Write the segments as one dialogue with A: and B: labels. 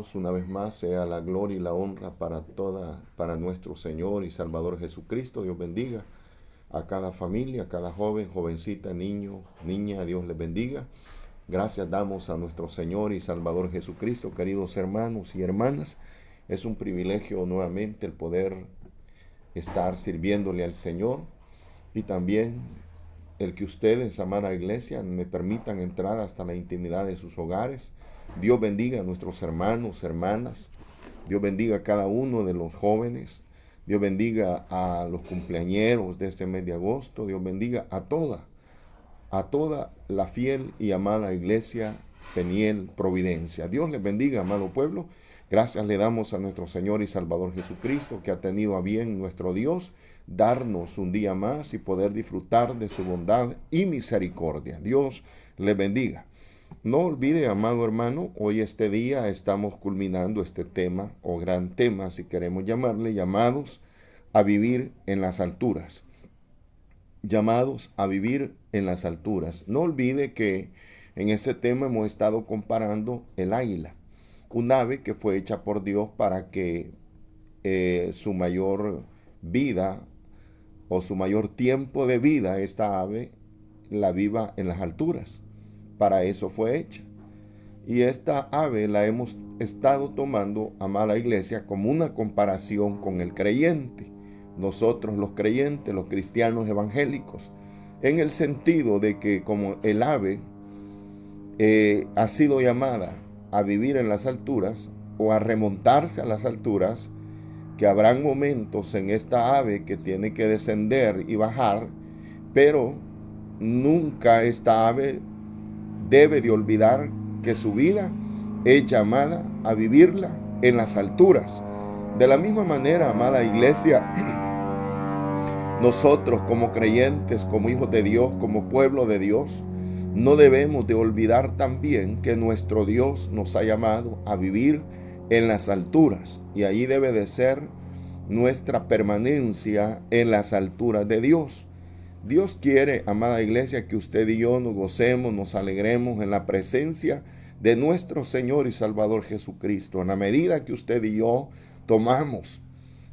A: Dios, una vez más, sea la gloria y la honra para nuestro Señor y Salvador Jesucristo. Dios bendiga a cada familia, a cada joven, jovencita, niño, niña. Dios les bendiga. Gracias damos a nuestro Señor y Salvador Jesucristo, queridos hermanos y hermanas. Es un privilegio nuevamente el poder estar sirviéndole al Señor y también el que ustedes, amada iglesia, me permitan entrar hasta la intimidad de sus hogares. Dios bendiga a nuestros hermanos, hermanas. Dios bendiga a cada uno de los jóvenes. Dios bendiga a los cumpleañeros de este mes de agosto. Dios bendiga a toda la fiel y amada iglesia Peniel Providencia. Dios les bendiga, amado pueblo. Gracias le damos a nuestro Señor y Salvador Jesucristo, que ha tenido a bien nuestro Dios darnos un día más y poder disfrutar de su bondad y misericordia. Dios les bendiga. No olvide, amado hermano, hoy este día estamos culminando este tema, o gran tema, si queremos llamarle, llamados a vivir en las alturas. Llamados a vivir en las alturas. No olvide que en este tema hemos estado comparando el águila, un ave que fue hecha por Dios para que su mayor vida o su mayor tiempo de vida, esta ave la viva en las alturas. Para eso fue hecha. Y esta ave la hemos estado tomando, amada iglesia, como una comparación con el creyente. Nosotros los creyentes, los cristianos evangélicos, en el sentido de que como el ave ha sido llamada a vivir en las alturas o a remontarse a las alturas, que habrán momentos en esta ave que tiene que descender y bajar, pero nunca esta ave debe de olvidar que su vida es llamada a vivirla en las alturas. De la misma manera, amada iglesia, nosotros como creyentes, como hijos de Dios, como pueblo de Dios, no debemos de olvidar también que nuestro Dios nos ha llamado a vivir en las alturas, y ahí debe de ser nuestra permanencia en las alturas de Dios. Dios quiere, amada iglesia, que usted y yo nos gocemos, nos alegremos en la presencia de nuestro Señor y Salvador Jesucristo. En la medida que usted y yo tomamos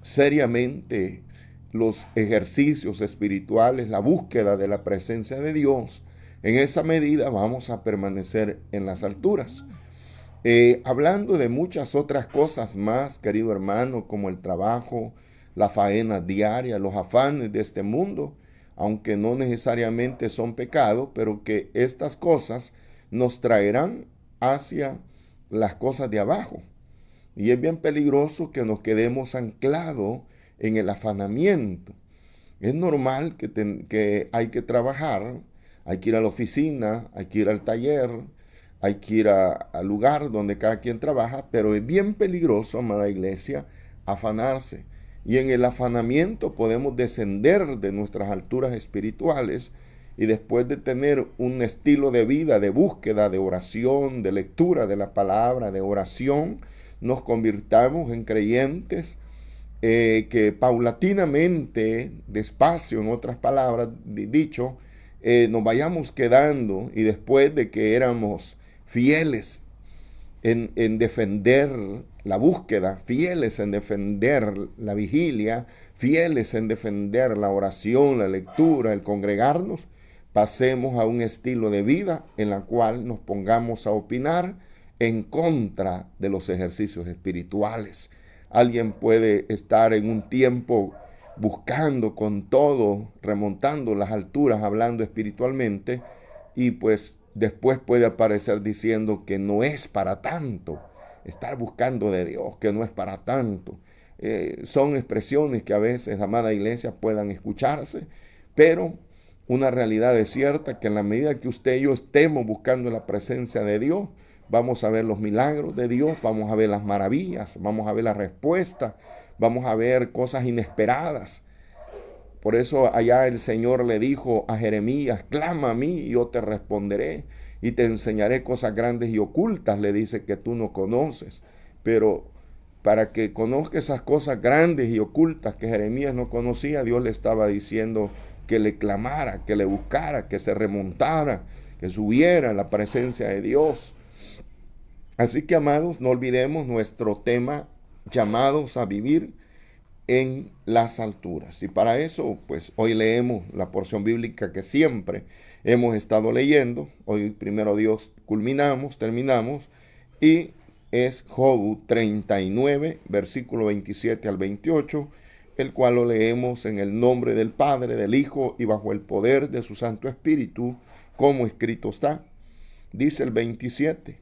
A: seriamente los ejercicios espirituales, la búsqueda de la presencia de Dios, en esa medida vamos a permanecer en las alturas. Hablando de muchas otras cosas más, querido hermano, como el trabajo, la faena diaria, los afanes de este mundo, aunque no necesariamente son pecado, pero que estas cosas nos traerán hacia las cosas de abajo. Y es bien peligroso que nos quedemos anclados en el afanamiento. Es normal que hay que trabajar, hay que ir a la oficina, hay que ir al taller, hay que ir al lugar donde cada quien trabaja, pero es bien peligroso, amada iglesia, afanarse. Y en el afanamiento podemos descender de nuestras alturas espirituales y después de tener un estilo de vida, de búsqueda, de oración, de lectura de la palabra, de oración, nos convirtamos en creyentes que paulatinamente, despacio, en otras palabras dicho, nos vayamos quedando, y después de que éramos fieles en defender la búsqueda, fieles en defender la vigilia, fieles en defender la oración, la lectura, el congregarnos, pasemos a un estilo de vida en la cual nos pongamos a opinar en contra de los ejercicios espirituales. Alguien puede estar en un tiempo buscando con todo, remontando las alturas, hablando espiritualmente, y pues después puede aparecer diciendo que no es para tanto, estar buscando de Dios, que no es para tanto. Son expresiones que a veces, amada iglesia, puedan escucharse, pero una realidad es cierta, que en la medida que usted y yo estemos buscando la presencia de Dios, vamos a ver los milagros de Dios, vamos a ver las maravillas, vamos a ver la respuesta, vamos a ver cosas inesperadas. Por eso allá el Señor le dijo a Jeremías: clama a mí y yo te responderé y te enseñaré cosas grandes y ocultas, le dice, que tú no conoces. Pero para que conozca esas cosas grandes y ocultas que Jeremías no conocía, Dios le estaba diciendo que le clamara, que le buscara, que se remontara, que subiera a la presencia de Dios. Así que, amados, no olvidemos nuestro tema, llamados a vivir en las alturas. Y para eso, pues hoy leemos la porción bíblica que siempre hemos estado leyendo. Hoy, primero Dios, terminamos, y es Job 39, versículo 27 al 28, el cual lo leemos en el nombre del Padre, del Hijo y bajo el poder de su Santo Espíritu, como escrito está. Dice el 27.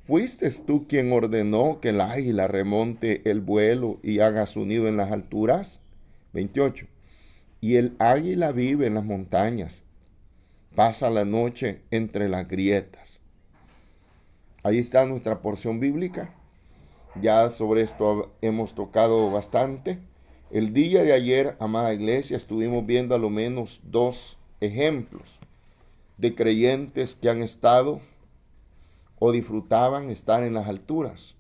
A: ¿Fuiste tú quien ordenó que el águila remonte el vuelo y haga su nido en las alturas? 28. Y el águila vive en las montañas, pasa la noche entre las grietas. Ahí está nuestra porción bíblica. Ya sobre esto hemos tocado bastante. El día de ayer, amada iglesia, estuvimos viendo a lo menos 2 ejemplos de creyentes que han estado o disfrutaban estar en las alturas.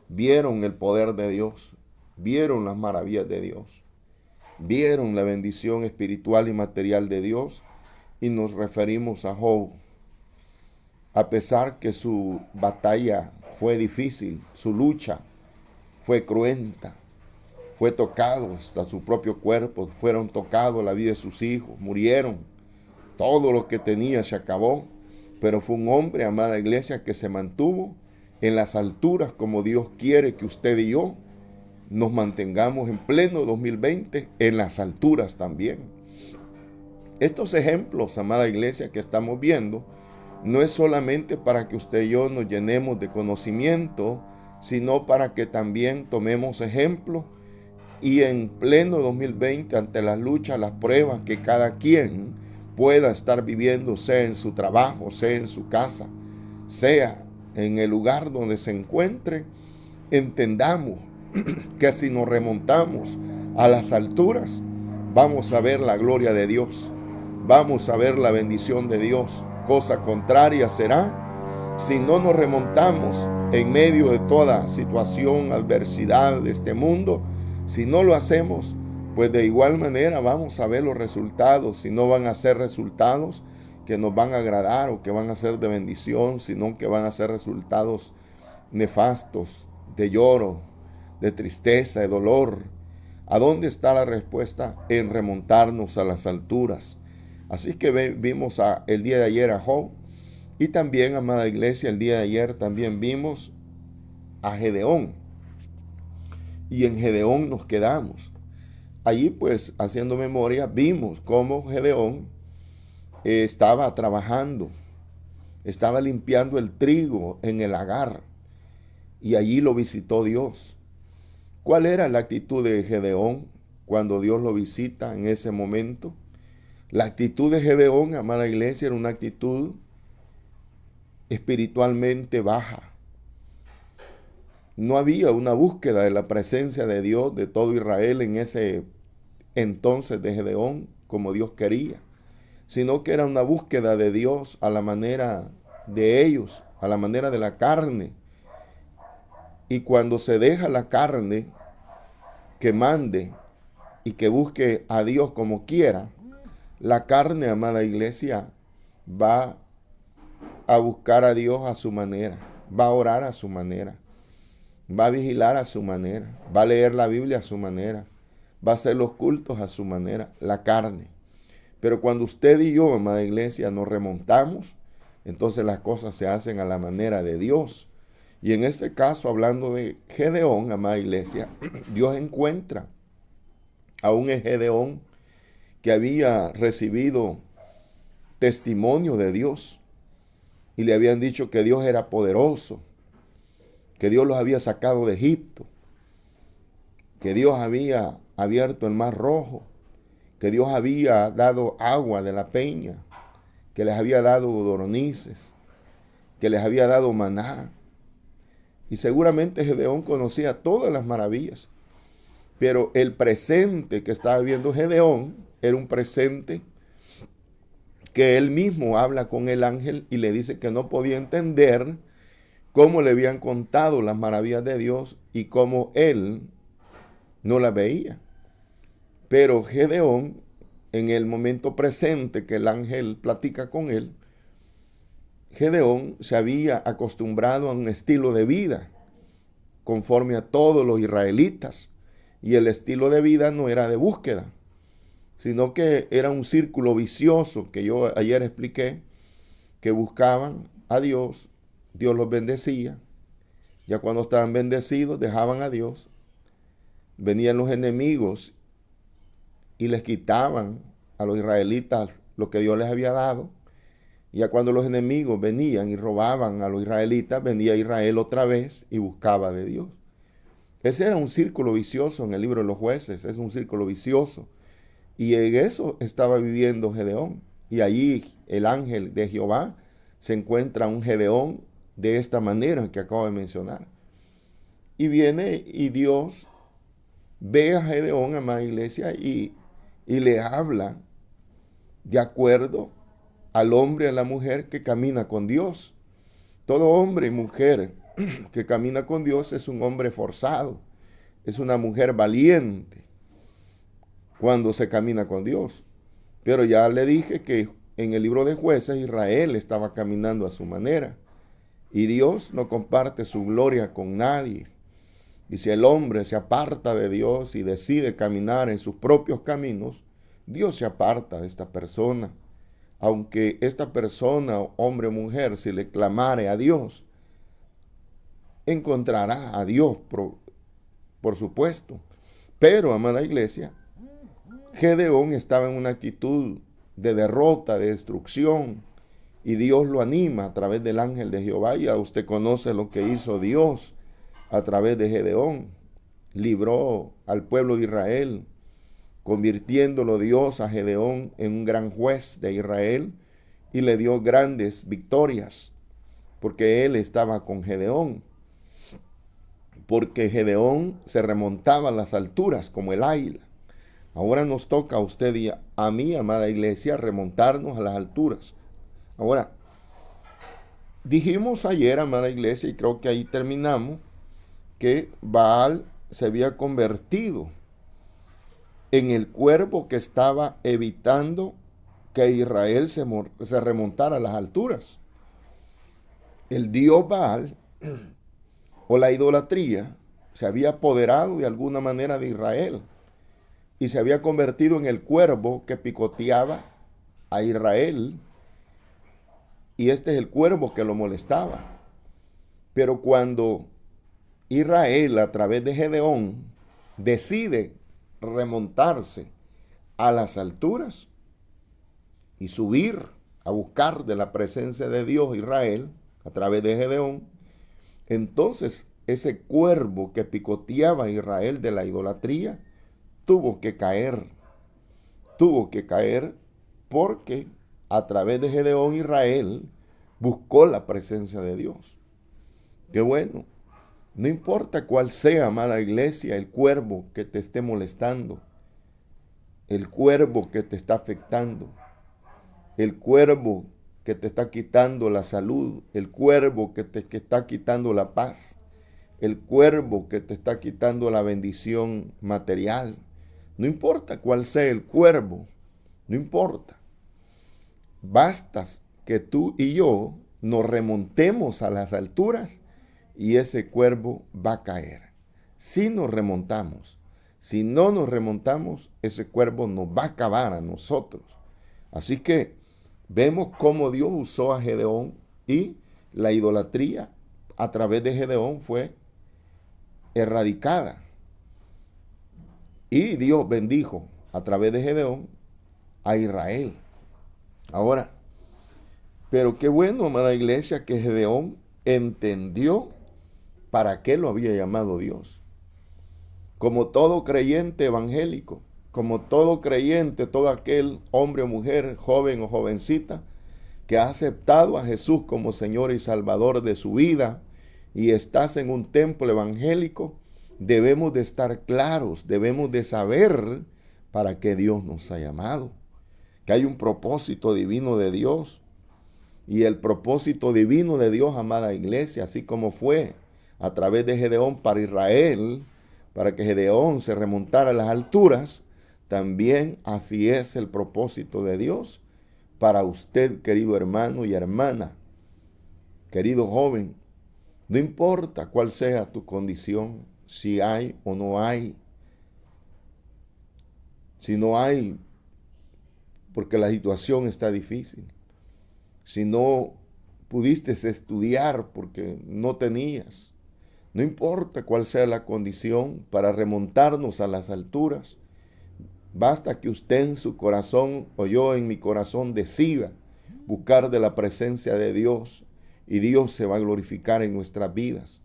A: Vieron el poder de Dios, vieron las maravillas de Dios, vieron la bendición espiritual y material de Dios, y nos referimos a Job. A pesar que su batalla fue difícil, su lucha fue cruenta, fue tocado hasta su propio cuerpo, fueron tocados la vida de sus hijos, murieron, todo lo que tenía se acabó, pero fue un hombre, amada iglesia, que se mantuvo en las alturas como Dios quiere que usted y yo nos mantengamos en pleno 2020 en las alturas también. Estos ejemplos, amada iglesia, que estamos viendo, no es solamente para que usted y yo nos llenemos de conocimiento, sino para que también tomemos ejemplo y en pleno 2020, ante las luchas, las pruebas que cada quien pueda estar viviendo, sea en su trabajo, sea en su casa, sea en el lugar donde se encuentre, entendamos que si nos remontamos a las alturas, vamos a ver la gloria de Dios, vamos a ver la bendición de Dios. Cosa contraria será si no nos remontamos en medio de toda situación, adversidad de este mundo. Si no lo hacemos, pues de igual manera vamos a ver los resultados. Si no van a ser resultados que nos van a agradar o que van a ser de bendición, sino que van a ser resultados nefastos, de lloro, de tristeza, de dolor. ¿A dónde está la respuesta? En remontarnos a las alturas. Así que vimos el día de ayer a Job, y también, amada iglesia, el día de ayer también vimos a Gedeón, y en Gedeón nos quedamos. Allí, pues, haciendo memoria, vimos cómo Gedeón estaba trabajando, estaba limpiando el trigo en el lagar, y allí lo visitó Dios. ¿Cuál era la actitud de Gedeón cuando Dios lo visita en ese momento? La actitud de Gedeón, amada iglesia, era una actitud espiritualmente baja. No había una búsqueda de la presencia de Dios, de todo Israel en ese entonces de Gedeón, como Dios quería, sino que era una búsqueda de Dios a la manera de ellos, a la manera de la carne. Y cuando se deja la carne que mande y que busque a Dios como quiera, la carne, amada iglesia, va a buscar a Dios a su manera, va a orar a su manera, va a vigilar a su manera, va a leer la Biblia a su manera, va a hacer los cultos a su manera, la carne. Pero cuando usted y yo, amada iglesia, nos remontamos, entonces las cosas se hacen a la manera de Dios. Y en este caso, hablando de Gedeón, amada iglesia, Dios encuentra a un Gedeón que había recibido testimonio de Dios y le habían dicho que Dios era poderoso, que Dios los había sacado de Egipto, que Dios había abierto el mar rojo, que Dios había dado agua de la peña, que les había dado codornices, que les había dado maná. Y seguramente Gedeón conocía todas las maravillas, pero el presente que estaba viendo Gedeón era un presente que él mismo habla con el ángel y le dice que no podía entender cómo le habían contado las maravillas de Dios y cómo él no las veía. Pero Gedeón, en el momento presente que el ángel platica con él, Gedeón se había acostumbrado a un estilo de vida conforme a todos los israelitas, y el estilo de vida no era de búsqueda, sino que era un círculo vicioso que yo ayer expliqué, que buscaban a Dios, Dios los bendecía, ya cuando estaban bendecidos dejaban a Dios, venían los enemigos y les quitaban a los israelitas lo que Dios les había dado. Y ya cuando los enemigos venían y robaban a los israelitas, venía Israel otra vez y buscaba de Dios. Ese era un círculo vicioso en el libro de los jueces, es un círculo vicioso. Y en eso estaba viviendo Gedeón. Y allí el ángel de Jehová se encuentra un Gedeón de esta manera que acabo de mencionar. Y viene y Dios ve a Gedeón, amada iglesia, y le habla de acuerdo al hombre y a la mujer que camina con Dios. Todo hombre y mujer que camina con Dios es un hombre forzado, es una mujer valiente cuando se camina con Dios. Pero ya le dije que en el libro de Jueces Israel estaba caminando a su manera y Dios no comparte su gloria con nadie. Y si el hombre se aparta de Dios y decide caminar en sus propios caminos, Dios se aparta de esta persona. Aunque esta persona, hombre o mujer, si le clamare a Dios, encontrará a Dios, por supuesto. Pero, amada iglesia, Gedeón estaba en una actitud de derrota, de destrucción, y Dios lo anima a través del ángel de Jehová. Ya usted conoce lo que hizo Dios a través de Gedeón. Libró al pueblo de Israel, convirtiéndolo Dios a Gedeón en un gran juez de Israel, y le dio grandes victorias, porque él estaba con Gedeón, porque Gedeón se remontaba a las alturas como el águila. Ahora nos toca a usted y a mí, amada iglesia, remontarnos a las alturas. Ahora, dijimos ayer, amada iglesia, y creo que ahí terminamos, que Baal se había convertido en el cuervo que estaba evitando que Israel se remontara a las alturas. El dios Baal o la idolatría se había apoderado de alguna manera de Israel y se había convertido en el cuervo que picoteaba a Israel, y este es el cuervo que lo molestaba. Pero cuando Israel, a través de Gedeón, decide remontarse a las alturas y subir a buscar de la presencia de Dios Israel a través de Gedeón, entonces ese cuervo que picoteaba a Israel de la idolatría tuvo que caer porque a través de Gedeón Israel buscó la presencia de Dios. Qué bueno. No importa cuál sea, amada iglesia, el cuervo que te esté molestando, el cuervo que te está afectando, el cuervo que te está quitando la salud, el cuervo que te está quitando la paz, el cuervo que te está quitando la bendición material. No importa cuál sea el cuervo, no importa. Basta que tú y yo nos remontemos a las alturas y ese cuervo va a caer. Si nos remontamos, si no nos remontamos, ese cuervo nos va a acabar a nosotros. Así que vemos cómo Dios usó a Gedeón, y la idolatría a través de Gedeón fue erradicada. Y Dios bendijo a través de Gedeón a Israel. Ahora, pero qué bueno, amada iglesia, que Gedeón entendió para qué lo había llamado Dios. Como todo creyente evangélico, como todo creyente, todo aquel hombre o mujer, joven o jovencita, que ha aceptado a Jesús como Señor y Salvador de su vida y estás en un templo evangélico, debemos de estar claros, debemos de saber para qué Dios nos ha llamado, que hay un propósito divino de Dios. Y el propósito divino de Dios, amada iglesia, así como fue a través de Gedeón para Israel, para que Gedeón se remontara a las alturas, también así es el propósito de Dios para usted, querido hermano y hermana, Querido joven, no importa cuál sea tu condición, si hay o no hay, si no hay porque la situación está difícil, si no pudiste estudiar porque no tenías, no importa cuál sea la condición, para remontarnos a las alturas, basta que usted en su corazón o yo en mi corazón decida buscar de la presencia de Dios y Dios se va a glorificar en nuestras vidas.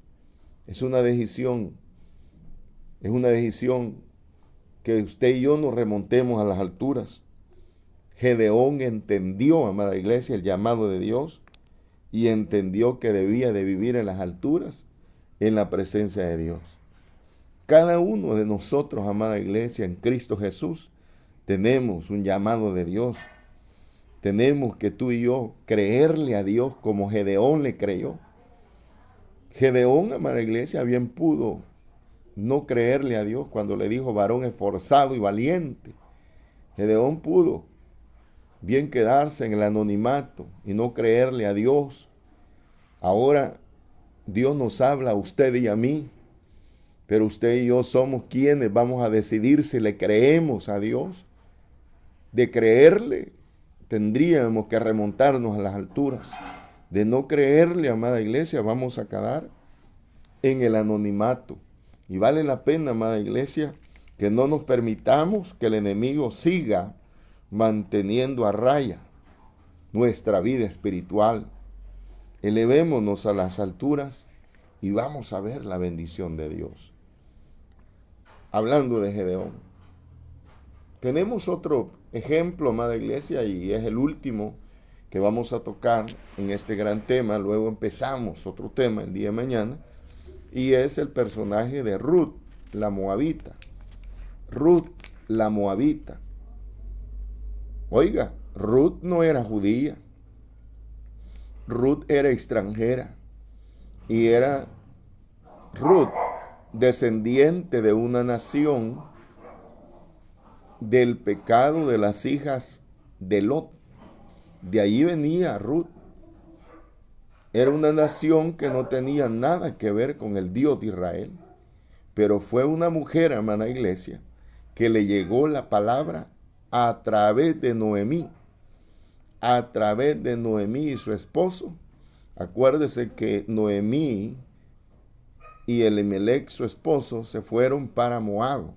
A: Es una decisión que usted y yo nos remontemos a las alturas. Gedeón entendió, amada iglesia, el llamado de Dios y entendió que debía de vivir en las alturas, en la presencia de Dios. Cada uno de nosotros, amada iglesia, en Cristo Jesús, tenemos un llamado de Dios. Tenemos que tú y yo creerle a Dios como Gedeón le creyó. Gedeón, amada iglesia, bien pudo no creerle a Dios cuando le dijo varón esforzado y valiente. Gedeón pudo bien quedarse en el anonimato y no creerle a Dios. Ahora Dios nos habla a usted y a mí, pero usted y yo somos quienes vamos a decidir si le creemos a Dios. De creerle, tendríamos que remontarnos a las alturas. De no creerle, amada iglesia, vamos a quedar en el anonimato. Y vale la pena, amada iglesia, que no nos permitamos que el enemigo siga manteniendo a raya nuestra vida espiritual. Elevémonos a las alturas y vamos a ver la bendición de Dios. Hablando de Gedeón, tenemos otro ejemplo, amada iglesia, y es el último que vamos a tocar en este gran tema. Luego empezamos otro tema el día de mañana, y es el personaje de Ruth, la moabita. Ruth, la moabita. Oiga, Ruth no era judía. Ruth era extranjera. Y era Ruth descendiente de una nación del pecado de las hijas de Lot. De allí venía Ruth. Era una nación que no tenía nada que ver con el Dios de Israel. Pero fue una mujer, hermana iglesia, que le llegó la palabra a través de Noemí. A través de Noemí y su esposo. Acuérdese que Noemí y Elimelech, su esposo, se fueron para Moab.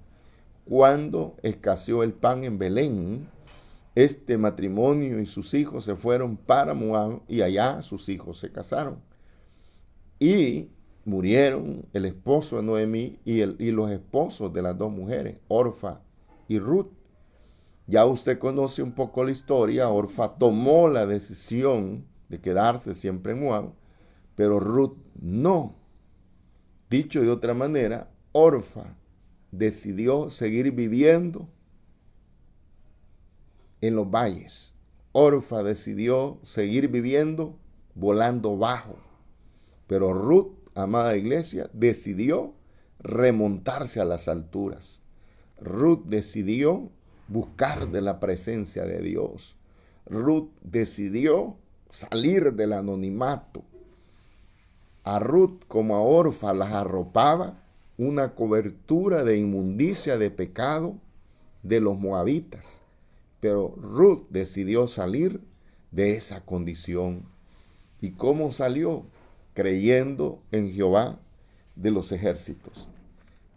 A: Cuando escaseó el pan en Belén, este matrimonio y sus hijos se fueron para Moab y allá sus hijos se casaron. Y murieron el esposo de Noemí y los esposos de las dos mujeres, Orfa y Ruth. Ya usted conoce un poco la historia. Orfa tomó la decisión de quedarse siempre en Moab, pero Ruth no. Dicho de otra manera, Orfa decidió seguir viviendo en los valles. Orfa decidió seguir viviendo volando bajo. Pero Ruth, amada iglesia, decidió remontarse a las alturas. Ruth decidió buscar de la presencia de Dios. Ruth decidió salir del anonimato. A Ruth como a Orfa las arropaba una cobertura de inmundicia, de pecado de los moabitas. Pero Ruth decidió salir de esa condición. ¿Y cómo salió? Creyendo en Jehová de los ejércitos.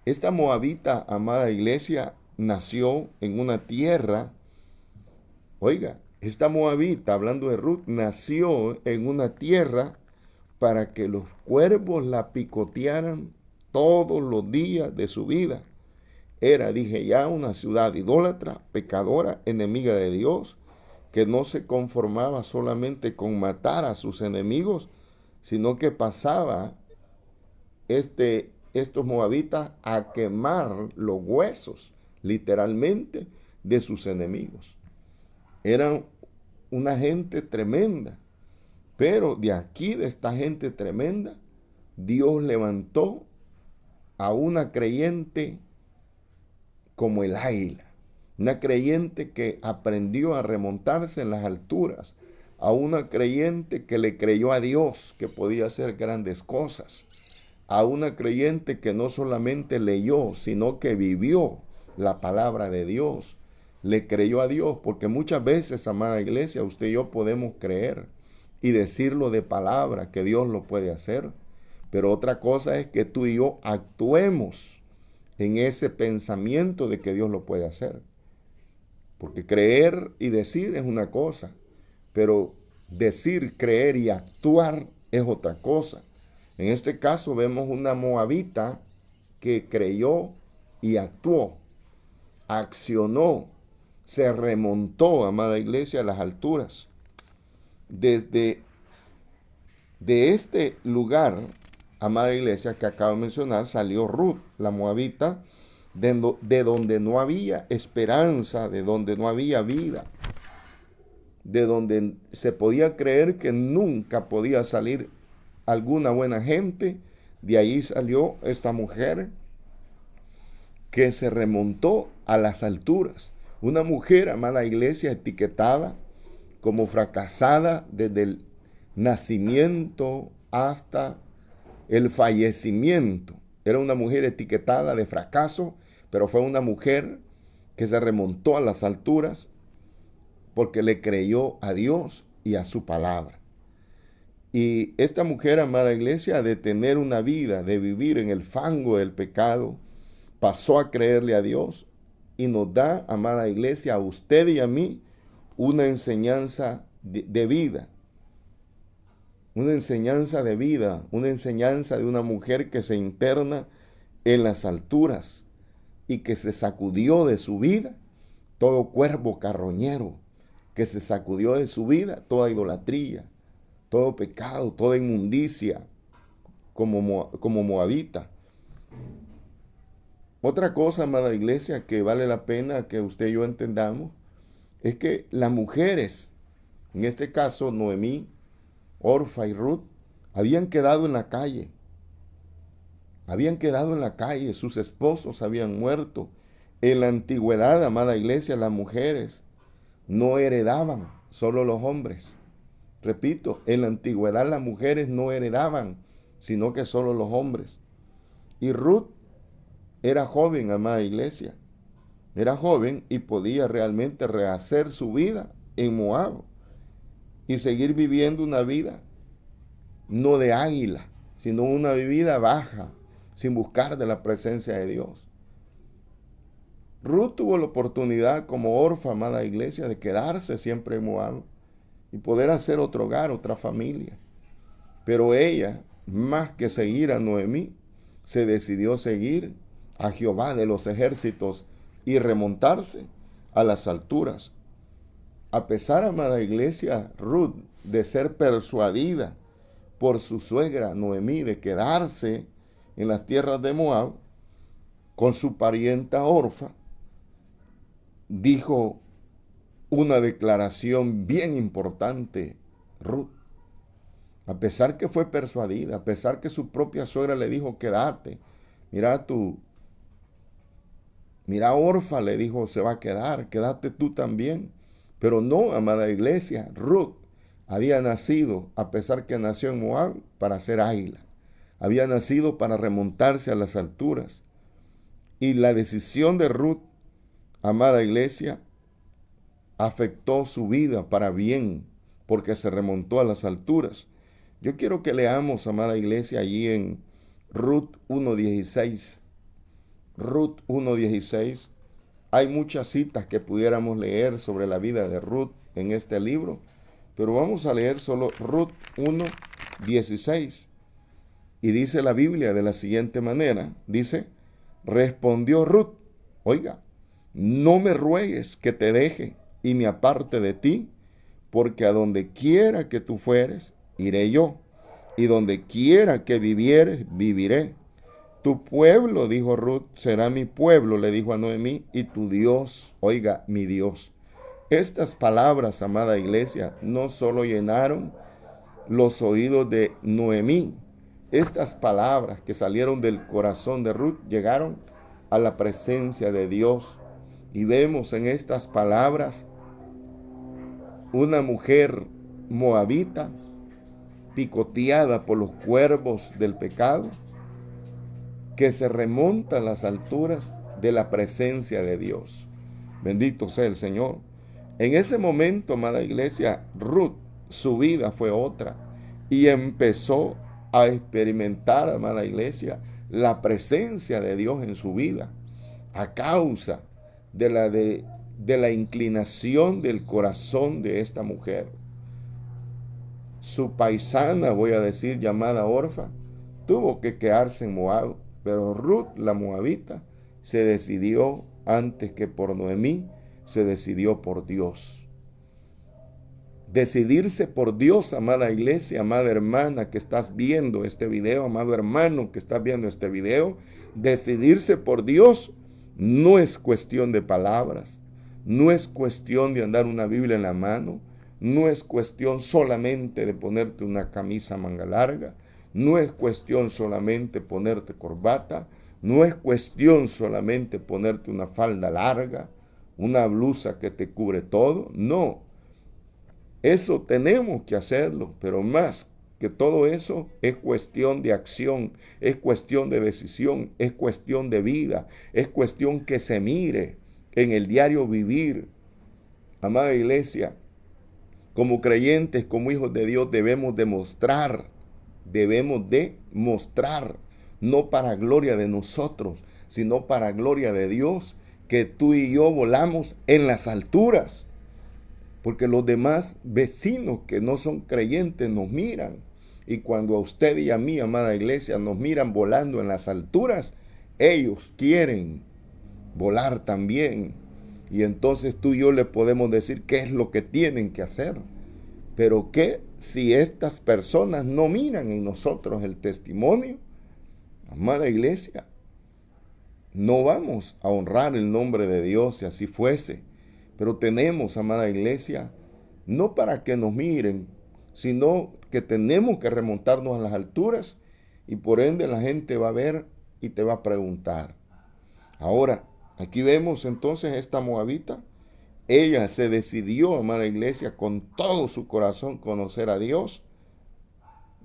A: Esta moabita, amada iglesia, nació en una tierra. Oiga, esta moabita, hablando de Ruth, nació en una tierra para que los cuervos la picotearan todos los días de su vida. Era, dije ya, una ciudad idólatra, pecadora, enemiga de Dios, que no se conformaba solamente con matar a sus enemigos, sino que pasaba estos moabitas a quemar los huesos, literalmente, de sus enemigos. Eran una gente tremenda, pero de aquí, de esta gente tremenda, Dios levantó a una creyente como el águila, una creyente que aprendió a remontarse en las alturas, a una creyente que le creyó a Dios que podía hacer grandes cosas, a una creyente que no solamente leyó, sino que vivió la palabra de Dios, le creyó a Dios, porque muchas veces, amada iglesia, usted y yo podemos creer y decirlo de palabra que Dios lo puede hacer, pero otra cosa es que tú y yo actuemos en ese pensamiento de que Dios lo puede hacer. Porque creer y decir es una cosa, pero decir, creer y actuar es otra cosa. En este caso vemos una moabita que creyó y actuó, accionó, se remontó, amada iglesia, a las alturas. Desde de este lugar, amada iglesia, que acabo de mencionar, salió Ruth, la moabita, de donde no había esperanza, de donde no había vida, de donde se podía creer que nunca podía salir alguna buena gente. De ahí salió esta mujer que se remontó a las alturas. Una mujer, amada iglesia, etiquetada como fracasada desde el nacimiento hasta el fallecimiento. Era una mujer etiquetada de fracaso, pero fue una mujer que se remontó a las alturas porque le creyó a Dios y a su palabra. Y esta mujer, amada iglesia, de tener una vida, de vivir en el fango del pecado, pasó a creerle a Dios y nos da, amada iglesia, a usted y a mí, una enseñanza de vida. Una enseñanza de vida, una enseñanza de una mujer que se interna en las alturas y que se sacudió de su vida todo cuervo carroñero, que se sacudió de su vida toda idolatría, todo pecado, toda inmundicia, como moabita. Otra cosa, amada iglesia, que vale la pena que usted y yo entendamos, es que las mujeres, en este caso Noemí, Orfa y Ruth, habían quedado en la calle. Habían quedado en la calle, sus esposos habían muerto. En la antigüedad, amada iglesia, las mujeres no heredaban, solo los hombres. Repito, en la antigüedad las mujeres no heredaban, sino que solo los hombres. Y Ruth era joven, amada iglesia. Era joven y podía realmente rehacer su vida en Moab y seguir viviendo una vida no de águila, sino una vida baja, sin buscar de la presencia de Dios. Ruth tuvo la oportunidad como Orfa, amada iglesia, de quedarse siempre en Moab y poder hacer otro hogar, otra familia. Pero ella, más que seguir a Noemí, se decidió seguir a Jehová de los ejércitos y remontarse a las alturas. A pesar, amada iglesia, Ruth, de ser persuadida por su suegra Noemí de quedarse en las tierras de Moab, con su parienta Orfa, dijo una declaración bien importante, Ruth. A pesar que fue persuadida, a pesar que su propia suegra le dijo, quédate, mira Orfa, le dijo, se va a quedar, quédate tú también. Pero no, amada iglesia, Ruth había nacido, a pesar que nació en Moab, para ser águila. Había nacido para remontarse a las alturas. Y la decisión de Ruth, amada iglesia, afectó su vida para bien, porque se remontó a las alturas. Yo quiero que leamos, amada iglesia, allí en Ruth 1:16. Ruth 1:16. Hay muchas citas que pudiéramos leer sobre la vida de Ruth en este libro, pero vamos a leer solo Ruth 1:16. Y dice la Biblia de la siguiente manera, dice, respondió Ruth, oiga, no me ruegues que te deje y me aparte de ti, porque a donde quiera que tú fueres, iré yo, y donde quiera que vivieres, viviré. Tu pueblo, dijo Ruth, será mi pueblo, le dijo a Noemí, y tu Dios, oiga, mi Dios. Estas palabras, amada iglesia, no solo llenaron los oídos de Noemí, estas palabras que salieron del corazón de Ruth llegaron a la presencia de Dios. Y vemos en estas palabras una mujer moabita, picoteada por los cuervos del pecado, que se remonta a las alturas de la presencia de Dios. Bendito sea el Señor. En ese momento, amada iglesia, Ruth, su vida fue otra y empezó a experimentar, amada iglesia, la presencia de Dios en su vida a causa de la inclinación del corazón de esta mujer. Su paisana, voy a decir, llamada Orfa, tuvo que quedarse en Moab, pero Ruth, la moabita, se decidió antes que por Noemí, se decidió por Dios. Decidirse por Dios, amada iglesia, amada hermana que estás viendo este video, amado hermano que estás viendo este video, decidirse por Dios no es cuestión de palabras, no es cuestión de andar una Biblia en la mano, no es cuestión solamente de ponerte una camisa manga larga, no es cuestión solamente ponerte corbata, no es cuestión solamente ponerte una falda larga, una blusa que te cubre todo, no. Eso tenemos que hacerlo, pero más que todo eso es cuestión de acción, es cuestión de decisión, es cuestión de vida, es cuestión que se mire en el diario vivir. Amada iglesia, como creyentes, como hijos de Dios, debemos demostrar, no para gloria de nosotros, sino para gloria de Dios, que tú y yo volamos en las alturas. Porque los demás vecinos que no son creyentes nos miran. Y cuando a usted y a mí, amada iglesia, nos miran volando en las alturas, ellos quieren volar también. Y entonces tú y yo le podemos decir qué es lo que tienen que hacer. Pero ¿qué si estas personas no miran en nosotros el testimonio? Amada iglesia, no vamos a honrar el nombre de Dios si así fuese. Pero tenemos, amada iglesia, no para que nos miren, sino que tenemos que remontarnos a las alturas y por ende la gente va a ver y te va a preguntar. Ahora, aquí vemos entonces esta moabita. Ella se decidió, amada iglesia, con todo su corazón conocer a Dios,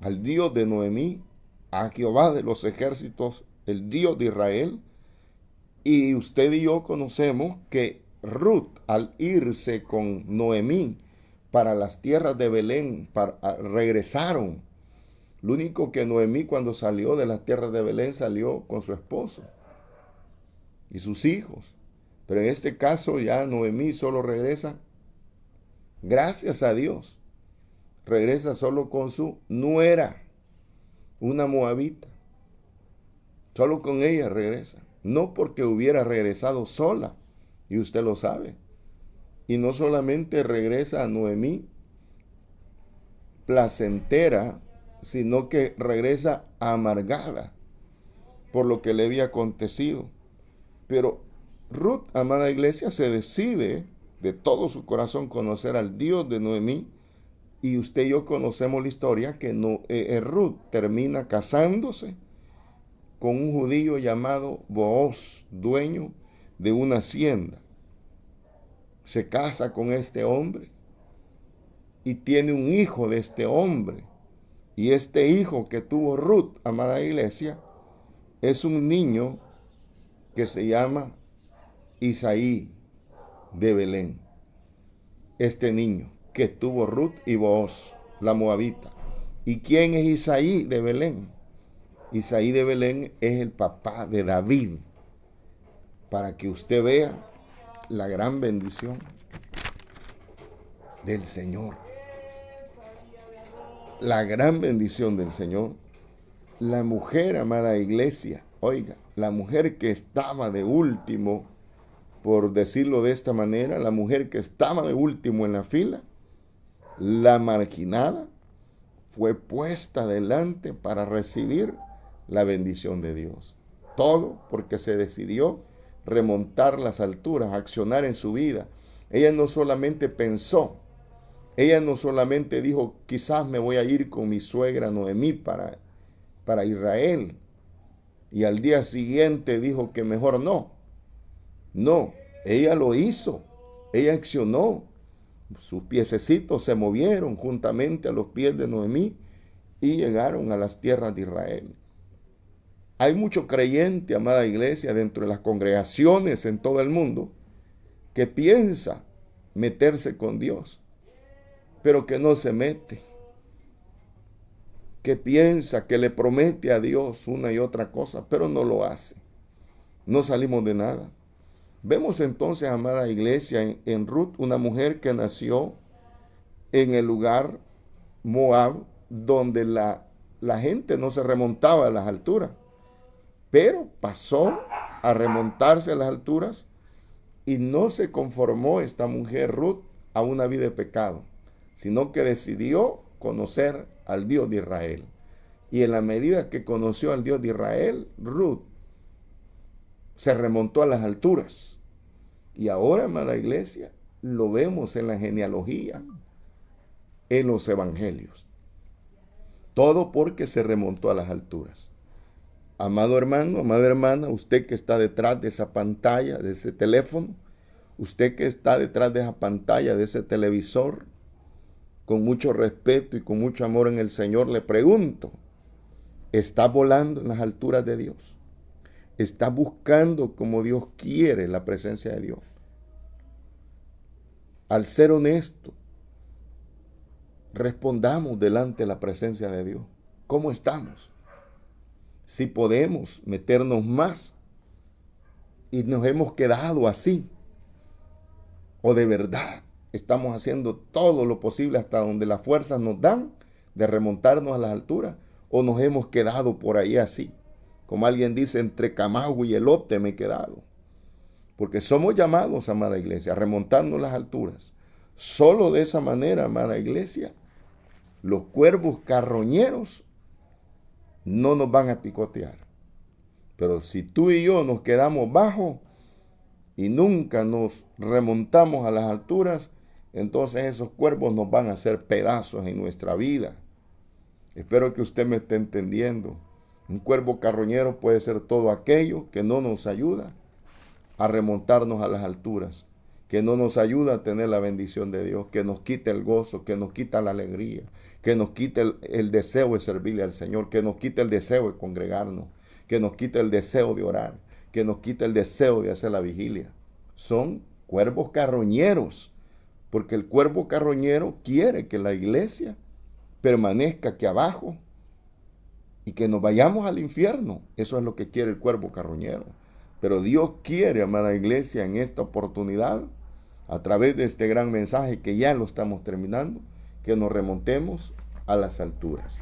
A: al Dios de Noemí, a Jehová de los ejércitos, el Dios de Israel. Y usted y yo conocemos que Ruth, al irse con Noemí para las tierras de Belén, regresaron. Lo único que Noemí, cuando salió de las tierras de Belén, salió con su esposo y sus hijos. Pero en este caso ya Noemí solo regresa, gracias a Dios, regresa solo con su nuera, una moabita. Solo con ella regresa. No porque hubiera regresado sola, y usted lo sabe. Y no solamente regresa a Noemí placentera, sino que regresa amargada por lo que le había acontecido. Pero Ruth, amada iglesia, se decide de todo su corazón conocer al Dios de Noemí. Y usted y yo conocemos la historia que Ruth termina casándose con un judío llamado Booz, dueño de una hacienda. Se casa con este hombre y tiene un hijo de este hombre. Y este hijo que tuvo Ruth, amada iglesia, es un niño que se llama Isaí de Belén. Este niño que tuvo Ruth y Booz, la moabita. ¿Y quién es Isaí de Belén? Isaí de Belén es el papá de David. Para que usted vea la gran bendición del Señor. La gran bendición del Señor. La mujer, amada iglesia, oiga, la mujer que estaba de último, por decirlo de esta manera, la mujer que estaba de último en la fila, la marginada, fue puesta delante para recibir la bendición de Dios. Todo porque se decidió remontar las alturas, accionar en su vida. Ella no solamente pensó, ella no solamente dijo, quizás me voy a ir con mi suegra Noemí para Israel. Y al día siguiente dijo que mejor no. No, ella lo hizo, ella accionó. Sus piececitos se movieron juntamente a los pies de Noemí y llegaron a las tierras de Israel. Hay mucho creyente, amada iglesia, dentro de las congregaciones en todo el mundo, que piensa meterse con Dios, pero que no se mete. Que piensa, que le promete a Dios una y otra cosa, pero no lo hace. No salimos de nada. Vemos entonces, amada iglesia, en Ruth, una mujer que nació en el lugar Moab, donde la gente no se remontaba a las alturas, pero pasó a remontarse a las alturas y no se conformó esta mujer Ruth a una vida de pecado, sino que decidió conocer al Dios de Israel. Y en la medida que conoció al Dios de Israel, Ruth se remontó a las alturas. Y ahora, amada iglesia, lo vemos en la genealogía, en los evangelios. Todo porque se remontó a las alturas. Amado hermano, amada hermana, usted que está detrás de esa pantalla, de ese teléfono, usted que está detrás de esa pantalla, de ese televisor, con mucho respeto y con mucho amor en el Señor, le pregunto, ¿está volando en las alturas de Dios? ¿Está buscando como Dios quiere la presencia de Dios? Al ser honesto, respondamos delante de la presencia de Dios. ¿Cómo estamos? Si podemos meternos más y nos hemos quedado así, o de verdad estamos haciendo todo lo posible hasta donde las fuerzas nos dan de remontarnos a las alturas, o nos hemos quedado por ahí así. Como alguien dice, entre Camagüey y elote me he quedado. Porque somos llamados, amada iglesia, a remontarnos las alturas. Solo de esa manera, amada iglesia, los cuervos carroñeros no nos van a picotear. Pero si tú y yo nos quedamos bajo y nunca nos remontamos a las alturas, entonces esos cuervos nos van a hacer pedazos en nuestra vida. Espero que usted me esté entendiendo. Un cuervo carroñero puede ser todo aquello que no nos ayuda a remontarnos a las alturas, que no nos ayuda a tener la bendición de Dios, que nos quite el gozo, que nos quita la alegría, que nos quite el deseo de servirle al Señor, que nos quite el deseo de congregarnos, que nos quite el deseo de orar, que nos quite el deseo de hacer la vigilia. Son cuervos carroñeros, porque el cuervo carroñero quiere que la iglesia permanezca aquí abajo y que nos vayamos al infierno. Eso es lo que quiere el cuervo carroñero. Pero Dios quiere, amada iglesia, en esta oportunidad, a través de este gran mensaje que ya lo estamos terminando, que nos remontemos a las alturas.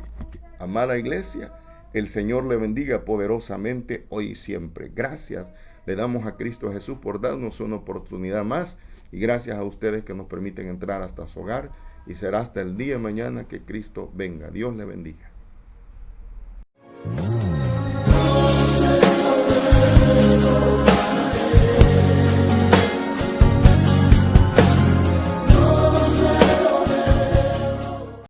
A: Amada iglesia, el Señor le bendiga poderosamente hoy y siempre. Gracias le damos a Cristo Jesús por darnos una oportunidad más, y gracias a ustedes que nos permiten entrar hasta su hogar, y será hasta el día de mañana que Cristo venga. Dios le bendiga.